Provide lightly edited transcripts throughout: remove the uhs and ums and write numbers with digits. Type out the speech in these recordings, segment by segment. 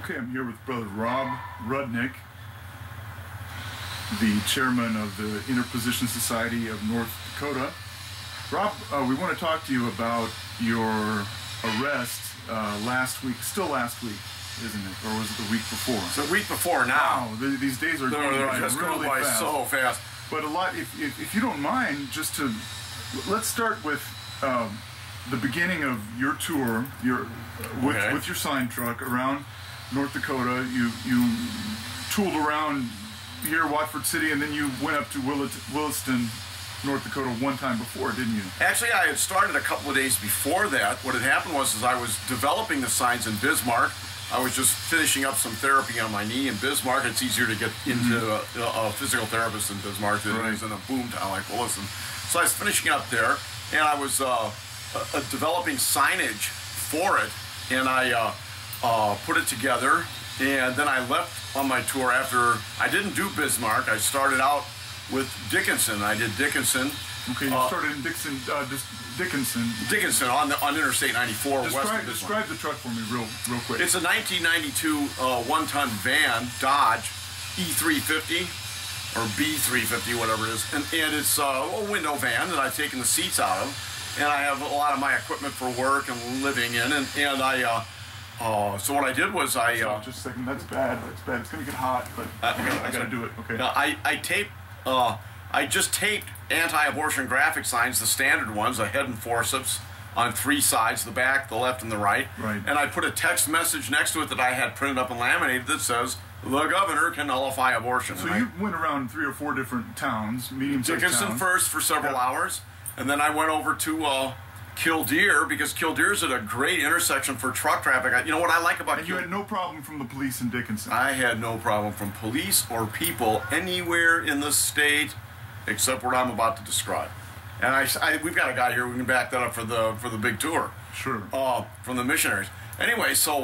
Okay, I'm here with Brother Rob Rudnick, the chairman of the Interposition Society of North Dakota. Rob, we want to talk to you about your arrest last week, still last week, isn't it? Or was it the week before? It's the week before now. Wow, these days are going by just really going by fast. so fast. But a lot, if you don't mind, let's start with the beginning of your tour, with your sign truck around North Dakota. You tooled around here, Watford City, and then you went up to Williston, North Dakota one time before, didn't you? Actually, I had started a couple of days before that. What had happened was I was developing the signs in Bismarck. I was just finishing up some therapy on my knee in Bismarck. It's easier to get into a physical therapist in Bismarck than it is in a boomtown like Williston. So I was finishing up there, and I was developing signage for it, and I put it together, and then I left on my tour after I didn't do Bismarck. I started out with Dickinson. I did Dickinson. Okay, you started in Dickinson. Dickinson on Interstate 94 west of Bismarck. Describe the truck for me real quick. It's a 1992 one-ton van, Dodge E350 or B350, whatever it is, and it's a window van that I've taken the seats out of, and I have a lot of my equipment for work and living in, and I so what I did was just a second. That's bad. That's bad. It's gonna get hot, but I gotta do it. Okay. I just taped anti-abortion graphic signs, the standard ones, a head and forceps on three sides, the back, the left, and the right. Right. And I put a text message next to it that I had printed up and laminated that says, "The governor can nullify abortion." So you went around 3 or 4 different towns, medium-sized towns. Dickinson first for several hours, and then I went over to Killdeer, because Killdeer's at a great intersection for truck traffic. You know what I like about And you had no problem from the police in Dickinson? I had no problem from police or people anywhere in the state except what I'm about to describe. And we've got a guy here, we can back that up for the big tour. Sure. From the missionaries. Anyway, so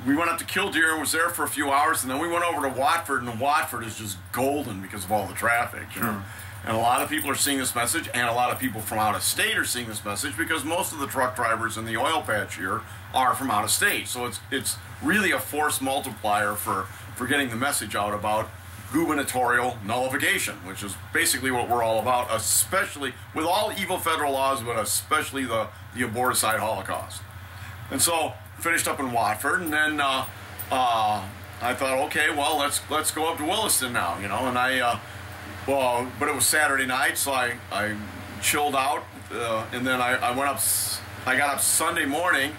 we went up to Killdeer and was there for a few hours, and then we went over to Watford, and Watford is just golden because of all the traffic. You know? And a lot of people are seeing this message, and a lot of people from out of state are seeing this message because most of the truck drivers in the oil patch here are from out of state. So it's really a force multiplier for getting the message out about gubernatorial nullification, which is basically what we're all about, especially with all evil federal laws, but especially the aborticide Holocaust. And so finished up in Watford, and then I thought, okay, well, let's go up to Williston now, you know, and but it was Saturday night, so I chilled out, and then I went up. I got up Sunday morning.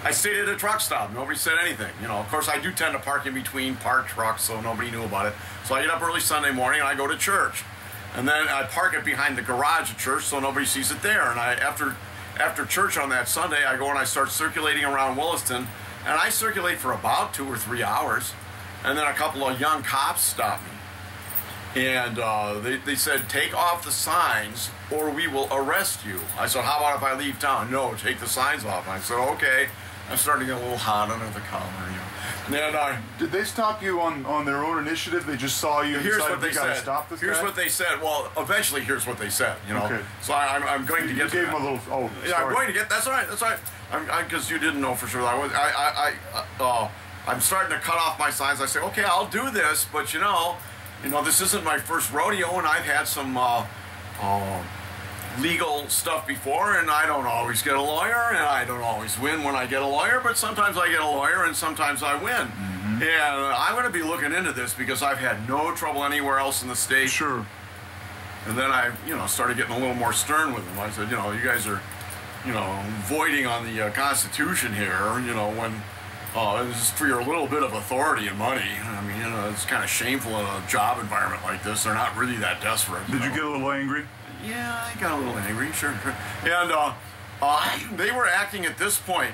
I stayed at a truck stop. Nobody said anything. You know, of course, I do tend to park in between parked trucks, so nobody knew about it. So I get up early Sunday morning, and I go to church, and then I park it behind the garage at church, so nobody sees it there. And after church on that Sunday, I go and I start circulating around Williston, and I circulate for about 2 or 3 hours, and then a couple of young cops stop me. And they said, "Take off the signs or we will arrest you." I said, "How about if I leave town?" "No, take the signs off." And I said, "Okay." I'm starting to get a little hot under the collar, you know. And did they stop you on their own initiative? They just saw you and decided, "We gotta stop this guy"? Here's what they said. Well, eventually, here's what they said, you know. Okay. So I'm going to get to gave that. them a little, oh, yeah, sorry. I'm going to get, that's all right, that's all right. Because you didn't know for sure. I'm starting to cut off my signs. I say, okay, I'll do this, but you know, this isn't my first rodeo, and I've had some legal stuff before, and I don't always get a lawyer, and I don't always win when I get a lawyer, but sometimes I get a lawyer, and sometimes I win. Mm-hmm. And I'm going to be looking into this because I've had no trouble anywhere else in the state. Sure. And then I, started getting a little more stern with them. I said, you guys are, voiding on the Constitution here, when this is for your little bit of authority and money. I mean, it's kind of shameful in a job environment like this. They're not really that desperate. Did you get a little angry? Yeah, I got a little angry, sure. And they were acting at this point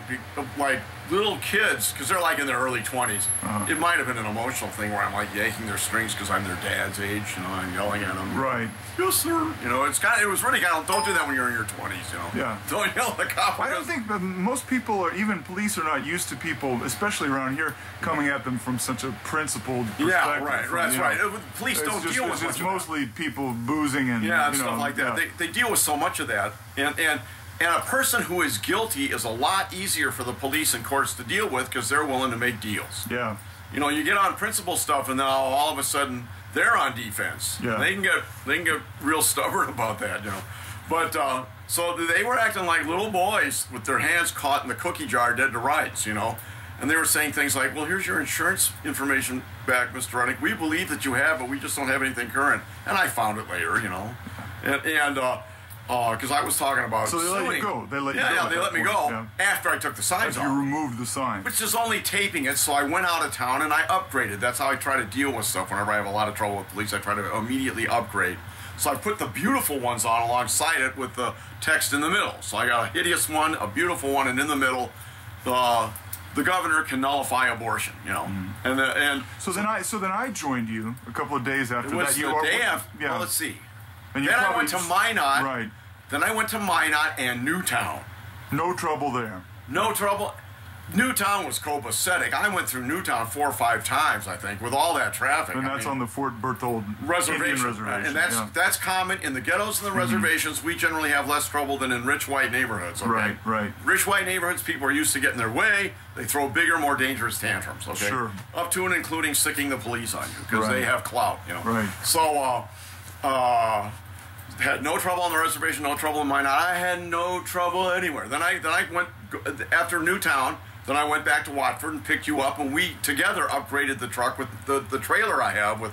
like little kids, because they're like in their early 20s. It might have been an emotional thing where I'm like yanking their strings because I'm their dad's age, I'm yelling at them. Right. Yes, sir. It was really kind of, don't do that when you're in your 20s, Yeah. Don't yell at the cop. I don't think that most people, or even police, are not used to people, especially around here, coming at them from such a principled perspective. Yeah, right, that's right. Police don't deal with it's mostly people boozing and stuff like that. Yeah. They deal with so much of that, and And a person who is guilty is a lot easier for the police and courts to deal with because they're willing to make deals. Yeah. You know, you get on principle stuff, and now all of a sudden they're on defense. Yeah. They can get real stubborn about that, you know. But so they were acting like little boys with their hands caught in the cookie jar, dead to rights, you know. And they were saying things like, "Well, here's your insurance information back, Mr. Rudnick. We believe that you have, but we just don't have anything current." And I found it later, you know, and because I was talking about so they let you go. They let you go. Yeah, they let me go after I took the signs off. You removed the sign, which is only taping it. So I went out of town and I upgraded. That's how I try to deal with stuff. Whenever I have a lot of trouble with police, I try to immediately upgrade. So I put the beautiful ones on alongside it with the text in the middle. So I got a hideous one, a beautiful one, and in the middle, the governor can nullify abortion. You know, and so then I joined you a couple of days after it was that. The day after. Yeah. Well, let's see. And then I went to Minot. Right. Then I went to Minot and Newtown. No trouble there. No trouble. Newtown was copacetic. I went through Newtown 4 or 5 times, I think, with all that traffic. And that's on the Fort Berthold reservation. And that's common in the ghettos and the reservations. We generally have less trouble than in rich white neighborhoods. Okay? Right. Rich white neighborhoods, people are used to getting their way. They throw bigger, more dangerous tantrums. Okay. Sure. Up to and including sicking the police on you because they have clout. You know. Right. So. Had no trouble on the reservation, no trouble in Minot. I had no trouble anywhere. Then I went after Newtown. Then I went back to Watford and picked you up, and we together upgraded the truck with the trailer I have with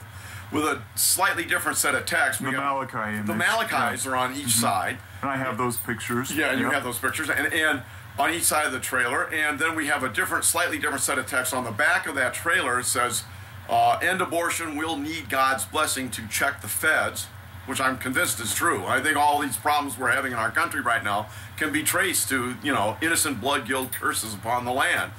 a slightly different set of techs. The Malachi. The Malachis are on each side. And I have those pictures. Yeah, and you have those pictures, and on each side of the trailer. And then we have a slightly different set of techs on the back of that trailer. It says, "End abortion. We'll need God's blessing to check the feds." Which I'm convinced is true. I think all these problems we're having in our country right now can be traced to, you know, innocent blood guilt curses upon the land.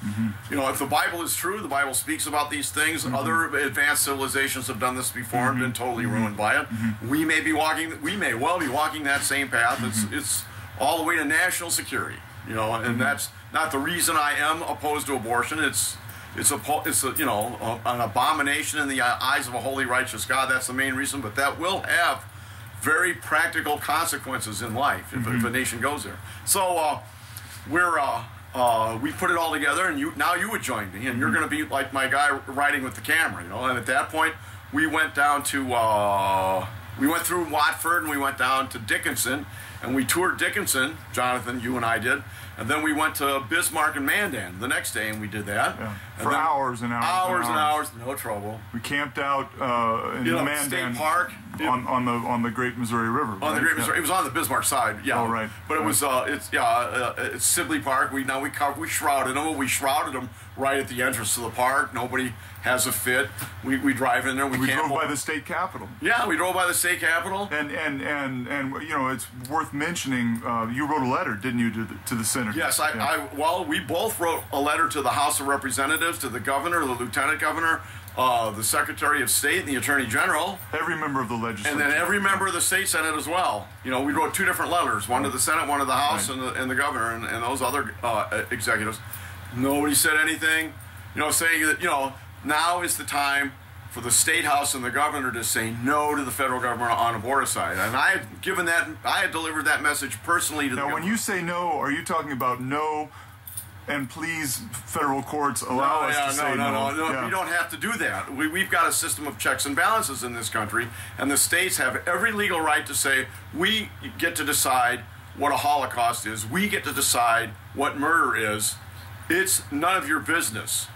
You know, if the Bible is true, the Bible speaks about these things. Other advanced civilizations have done this before and been totally ruined by it. We may well be walking that same path. It's all the way to national security, you know, and that's not the reason I am opposed to abortion. It's you know, an abomination in the eyes of a holy, righteous God. That's the main reason, but that will have very practical consequences in life if a nation goes there. So we put it all together, and now you would join me, and you're going to be like my guy riding with the camera, you know. And at that point, we went down to we went through Watford, and we went down to Dickinson, and we toured Dickinson. Jonathan, you and I did. And then we went to Bismarck and Mandan the next day, and we did that. Yeah. For hours and hours. Hours and hours, no trouble. We camped out in Mandan State Park on the Great Missouri River. On the Great Missouri, it was on the Bismarck side. Yeah. Oh, right. But it was it's Sibley Park. We shrouded them. We shrouded them right at the entrance to the park. Nobody has a fit. We drive in there. We drove by the state capitol. Yeah, we drove by the state capitol. And you know, it's worth mentioning. You wrote a letter, didn't you, to the senator? Yes, we both wrote a letter to the House of Representatives, to the governor, the lieutenant governor, the Secretary of State, and the Attorney General. Every member of the legislature. And then every member of the state Senate as well. You know, we wrote 2 different letters, one to the Senate, one to the House, and the governor, and those other executives. Nobody said anything, you know, saying that, you know, now is the time for the state house and the governor to say no to the federal government on aborticide. And I had delivered that message personally to the governor. Now, when you say no, are you talking about no, and please, federal courts allow us to say no? No, we don't have to do that. We've got a system of checks and balances in this country, and the states have every legal right to say, we get to decide what a Holocaust is. We get to decide what murder is. It's none of your business.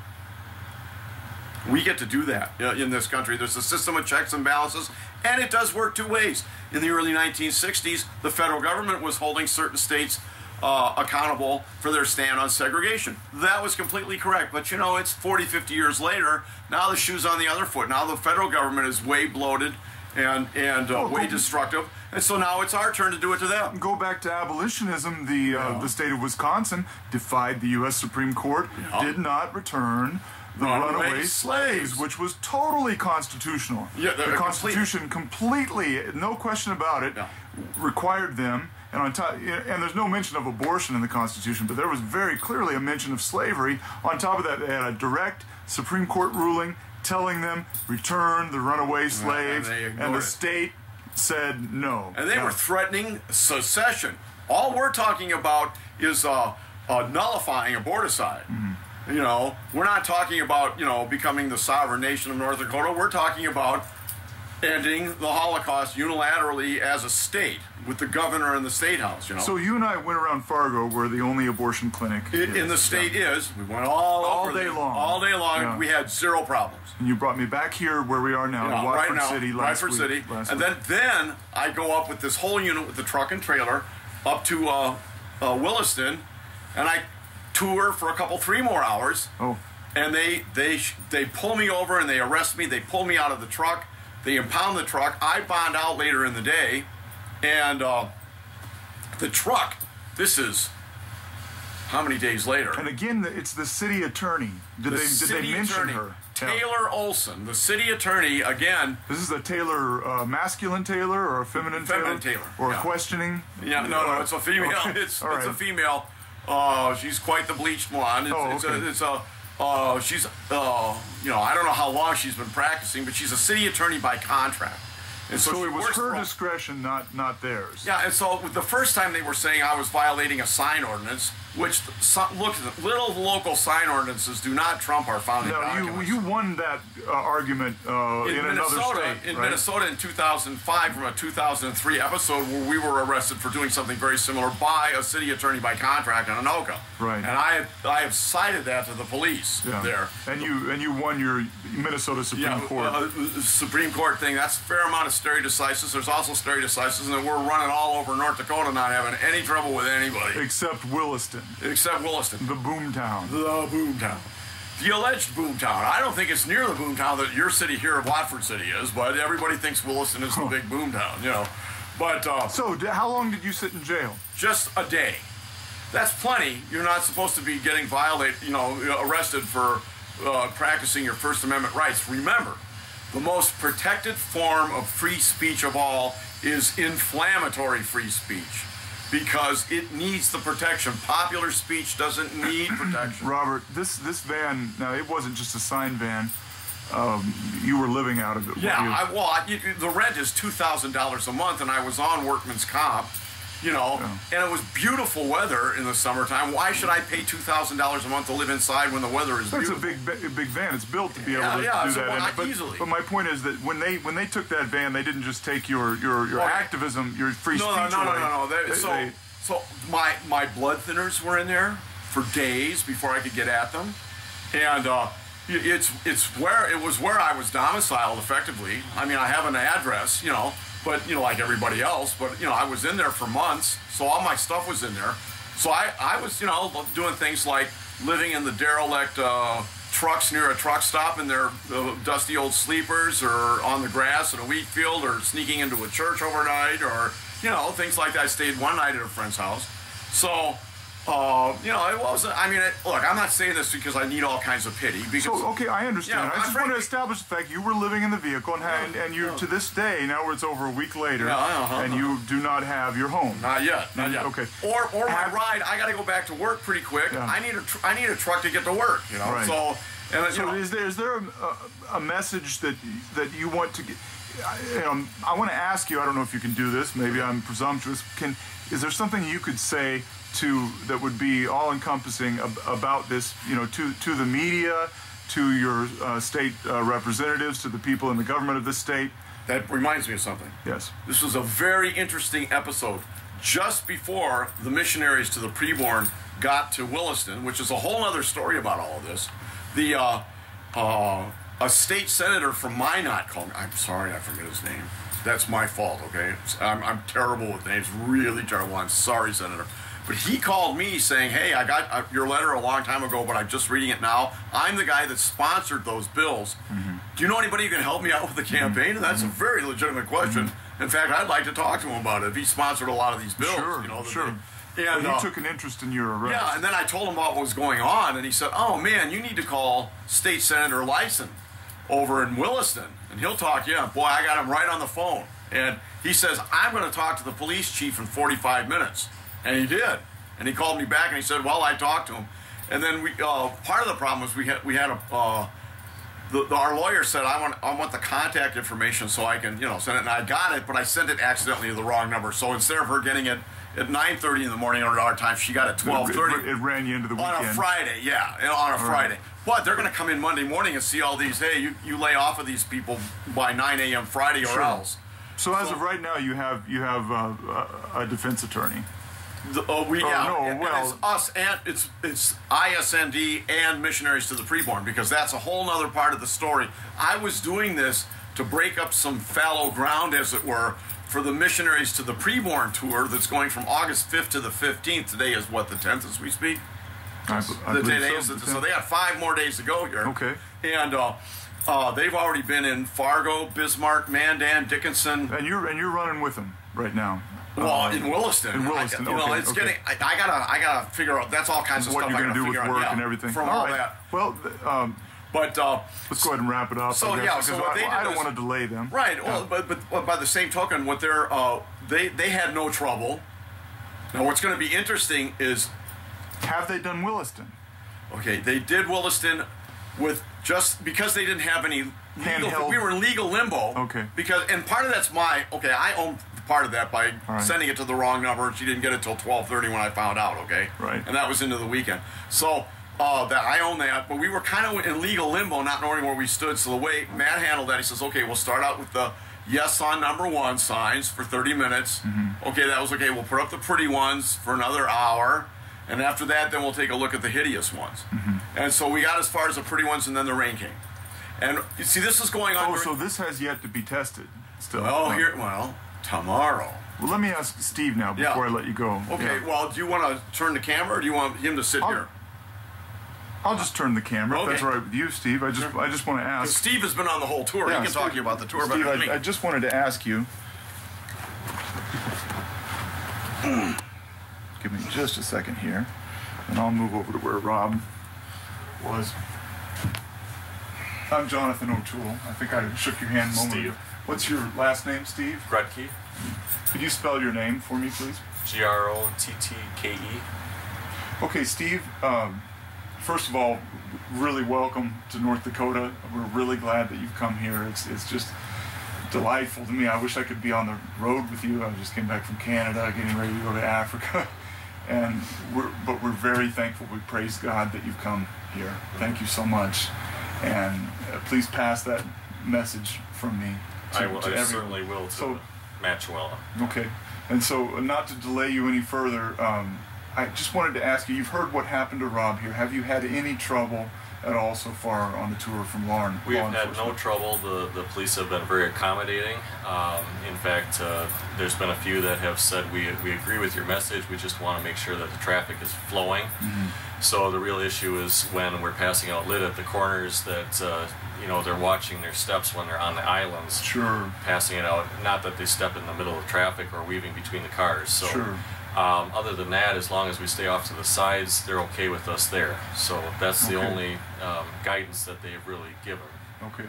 We get to do that in this country. There's a system of checks and balances, and it does work 2 ways. In the early 1960s, the federal government was holding certain states accountable for their stand on segregation. That was completely correct. But, you know, it's 40, 50 years later. Now the shoe's on the other foot. Now the federal government is way bloated and way destructive. And so now it's our turn to do it to them. Go back to abolitionism. The state of Wisconsin defied the U.S. Supreme Court, did not return the runaway slaves, which was totally constitutional. Yeah, the Constitution completely, no question about it, required them. And on top, and there's no mention of abortion in the Constitution, but there was very clearly a mention of slavery. On top of that, they had a direct Supreme Court ruling telling them return the runaway slaves, and the state said no. And they were threatening secession. All we're talking about is nullifying aborticide. You know, we're not talking about, you know, becoming the sovereign nation of North Dakota. We're talking about ending the Holocaust unilaterally as a state with the governor and the state house, you know. So you and I went around Fargo, where the only abortion clinic in the state is. We went all day long. All day long. Yeah. We had zero problems. And you brought me back here where we are now, in Watford City last week. And then I go up with this whole unit with the truck and trailer up to Williston, and I tour for 3 more hours. Oh. And they pull me over and they arrest me. They pull me out of the truck. They impound the truck. I bond out later in the day, and the truck. This is how many days later? And again, it's the city attorney. Did they mention her? Taylor Olson, the city attorney, again. This is a Taylor, masculine Taylor or a feminine Taylor? Or a questioning? Yeah, no, it's a female. Okay. It's a female. She's quite the bleached blonde. She's, you know, I don't know how long she's been practicing, but she's a city attorney by contract. And so it was her discretion, not theirs. Yeah, and so the first time they were saying I was violating a sign ordinance, which, look, little local sign ordinances do not trump our founding documents. You won that argument in another state, in right? Minnesota in 2005 from a 2003 episode where we were arrested for doing something very similar by a city attorney by contract in Anoka. Right. And I have cited that to the police there. And you won your Minnesota Supreme Court. Supreme Court thing. That's a fair amount of stare decisis. There's also stare decisis, and we're running all over North Dakota, not having any trouble with anybody. Except Williston. Except Williston. The boomtown. The boomtown. The alleged boomtown. I don't think it's near the boomtown that your city here, Watford City, is, but everybody thinks Williston is the big boomtown, you know. But so, how long did you sit in jail? Just a day. That's plenty. You're not supposed to be getting arrested for practicing your First Amendment rights. Remember, the most protected form of free speech of all is inflammatory free speech, because it needs the protection. Popular speech doesn't need protection. Robert, this van, now it wasn't just a sign van. You were living out of it. Yeah, the rent is $2,000 a month, and I was on workman's comp, you know, and it was beautiful weather in the summertime. Why should I pay $2,000 a month to live inside when the weather is beautiful? It's a big van. It's built to be able to do that. Easily. But my point is that when they took that van, they didn't just take your activism, your free speech away. No. So my blood thinners were in there for days before I could get at them, and it was where I was domiciled effectively. I mean, I have an address, you know. But, you know, like everybody else, but, you know, I was in there for months, so all my stuff was in there. So I was, you know, doing things like living in the derelict trucks near a truck stop in their dusty old sleepers, or on the grass in a wheat field, or sneaking into a church overnight, or, you know, things like that. I stayed one night at a friend's house. So, you know, it wasn't, I mean, look, I'm not saying this because I need all kinds of pity. Because, so, okay, I understand. I just want to establish the fact you were living in the vehicle, and you, to this day, now it's over a week later, and you do not have your home. Not yet. Okay. Or my ride, I got to go back to work pretty quick. Yeah. I need a truck to get to work, you know. Right. So, is there a message that you want to get? I want to ask you, I don't know if you can do this, maybe I'm presumptuous. Is there something you could say that would be all-encompassing about this, you know, to the media, to your state representatives, to the people in the government of this state? That reminds me of something. Yes. This was a very interesting episode. Just before the missionaries to the preborn got to Williston, which is a whole other story about all of this, a state senator from Minot called me. I'm sorry, I forget his name. That's my fault, okay? I'm terrible with names, really terrible. I'm sorry, Senator. But he called me saying, hey, I got your letter a long time ago, but I'm just reading it now. I'm the guy that sponsored those bills. Mm-hmm. Do you know anybody who can help me out with the campaign? And that's a very legitimate question. Mm-hmm. In fact, I'd like to talk to him about it if he sponsored a lot of these bills. Sure, you know, sure. And he took an interest in your arrest. Yeah, and then I told him about what was going on, and he said, oh, man, you need to call State Senator Lyson over in Williston, and he'll talk. Yeah, boy, I got him right on the phone. And he says, I'm going to talk to the police chief in 45 minutes. And he did. And he called me back and he said, well, I talked to him. And then part of the problem was we had our lawyer said, I want the contact information so I can, you know, send it. And I got it, but I sent it accidentally to the wrong number. So instead of her getting it at 9:30 in the morning on our time. She got at 12:30. It ran you into the weekend. On a Friday, yeah, on a Friday. But they're going to come in Monday morning and see all these, hey, you lay off of these people by 9 a.m. Friday or else. So as of right now, you have a defense attorney. It's us and it's ISND and Missionaries to the Preborn, because that's a whole other part of the story. I was doing this to break up some fallow ground, as it were, for the Missionaries to the Preborn tour that's going from August 5th to the 15th. Today is what, the 10th as we speak? So they have 5 more days to go here. Okay. And they've already been in Fargo, Bismarck, Mandan, Dickinson. And you're running with them right now. Well, in Williston. In Williston, getting. I gotta figure out. That's all kinds of what stuff you're I going to do with work and everything. From all that. Well, but let's go ahead and wrap it up. So because what they did I don't want to delay them. Right. Well, but by the same token, what they had no trouble. Now, what's going to be interesting is, have they done Williston? Okay, they did Williston with just because they didn't have any legal. We were in legal limbo. Okay. And part of that's I own part of that by sending it to the wrong number, and she didn't get it till 12:30 when I found out. Okay. Right. And that was into the weekend. So that I own that, but we were kind of in legal limbo, not knowing where we stood. So the way Matt handled that, he says, "Okay, we'll start out with the yes on number 1 signs for 30 minutes. Mm-hmm. Okay, that was okay. We'll put up the pretty ones for another hour." And after that, then we'll take a look at the hideous ones. Mm-hmm. And so we got as far as the pretty ones, and then the rain came. And you see, this is going on. Oh, so this has yet to be tested still. Tomorrow. Well, let me ask Steve now before I let you go. Okay, well, do you want to turn the camera, or do you want him to sit here? I'll just turn the camera, if that's all right with you, Steve. I just want to ask. Steve has been on the whole tour. He can talk to you about the tour. Steve, I just wanted to ask you. Give me just a second here, and I'll move over to where Rob was. I'm Jonathan O'Toole. I think I shook your hand a moment ago. What's your last name, Steve? Rudnick. Could you spell your name for me, please? Grottke. Okay, Steve, first of all, really welcome to North Dakota. We're really glad that you've come here. It's just delightful to me. I wish I could be on the road with you. I just came back from Canada, getting ready to go to Africa. But we're very thankful. We praise God that you've come here. Thank you so much. And please pass that message from me to everyone. I certainly will to Matchwella. Okay. And so, not to delay you any further, I just wanted to ask you, you've heard what happened to Rob here. Have you had any trouble at all so far on the tour from law enforcement? We have had no trouble. The police have been very accommodating. In fact, there's been a few that have said, we agree with your message, we just want to make sure that the traffic is flowing. Mm-hmm. So the real issue is when we're passing out lit at the corners that, they're watching their steps when they're on the islands. Sure. Passing it out, not that they step in the middle of traffic or weaving between the cars. So, sure. Other than that, as long as we stay off to the sides, they're okay with us there. So that's the only guidance that they've really given. Okay.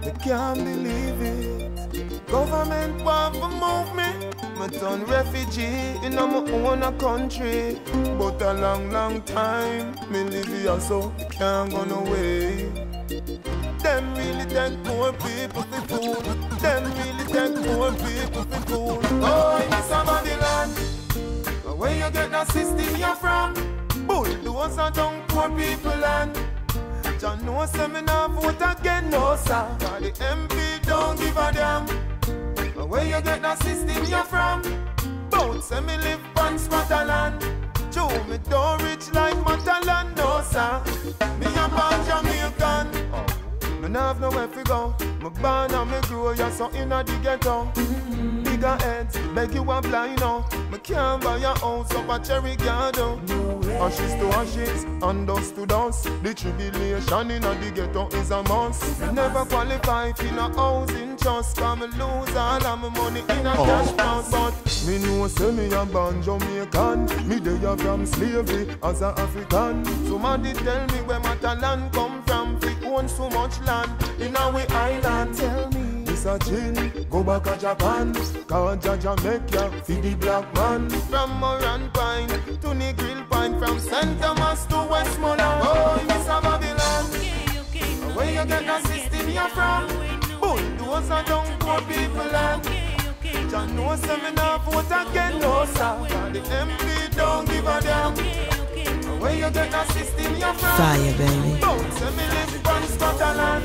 I can't believe it. Government want to move me. I turn refugee in my own country. But a long time me live here, so I can't go no way. Them really take poor people for food. Them really take poor people for food. Oh, in this Babylon, where you get that system you're from? Bulldoze are down poor people land. John no say me nah vote again, no sir. Cause the MP don't give a damn. Where you get that system you're from? Both say me live on Scotland. Joe me don't rich like Matalan, no sir. Me a born Jamaican. Me nah have nowhere to go. Me born and me grow, yeah, so inna the ghetto. Bigger heads, beg you a blind now. Me can't buy a house up a Cherry Garden. Ashes to ashes, and dust to dust. The tribulation in the ghetto is a must. Me never qualify for a housing trust. Cause me lose all of my money in a cash box. But me know say me a born Jamaican. Me dey from slavery as a African. Somebody tell me where Matalan come from. We own so much land in our island. Tell me a gin, go back to Japan. Cause Jamaica, feed the black man. From Moran Pine to the Grill Pine. From St. Thomas to Westmoreland. Oh, Miss Babylon. get the system you're from? Bulldozer don't poor people land. John no seminar vote again, no sir. And the MP don't give a damn. Where you get the system you're from? Fire, baby. Don't say me live from Scotland.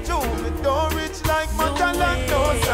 Joe, me don't rich like Matalan, no sir.